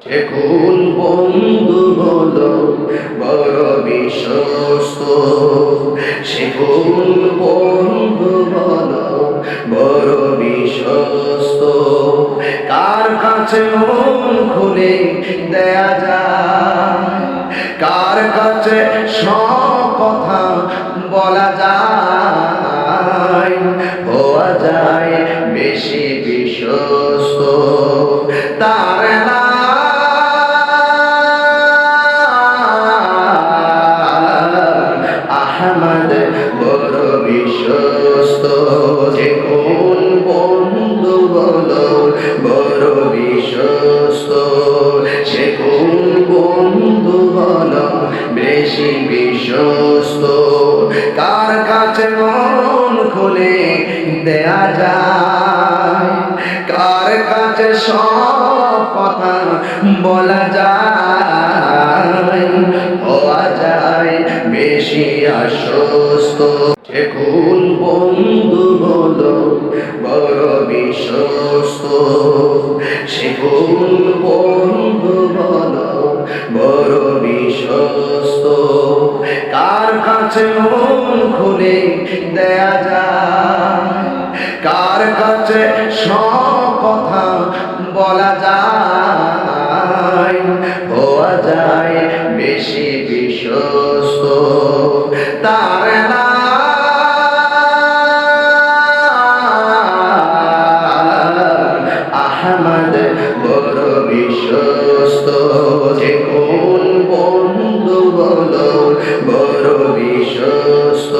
সে কোন বন্ধু হলো বড় বিশ্বস্ত, সে কোন বন্ধু হলো বড় বিশ্বস্ত, কার কাছে মন খুলে দেয়া যায়, কার কাছে সব কথা বলা যায়, হওয়া যায় বেশি বিশ্বস্ত। তার নাম আহমদ, বড় বিশ্বস্ত। যে কোন বন্ধু বলো বড় বিশ্বস্ত, সে কোন বন্ধু বলো বেশি বিশ্বস্ত, কার কাছে মন খুলে দেয়া যায়, কার কাছে সব কথা বলা যায়, হওয়া যায় বেশি আশ্বস্ত। সে কোন বন্ধু হলো বড় বিশ্বস্ত, সে কোন বন্ধু হলো বড় বিশ্বস্ত, কার কাছে মন খুলে দেয়া যায়, কার কাছে সব কথা বলা যায়, হওয়া যায় বেশি বিশ্বস্ত। তার নাম আহমদ, বড় বিশ্বস্ত। যে কোন বন্ধু বলো বড় বিশ্বস্ত,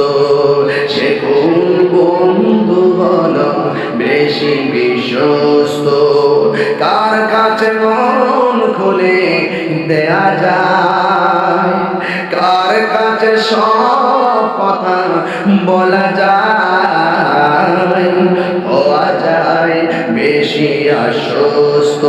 সে কোন বন্ধু বলো বেশি বিশ্বস্ত, কার কাছে মন খুলে দেয়া যায়, কার কাছে সব কথা বলা যায়, হওয়া যায় বেশি আশ্বস্ত।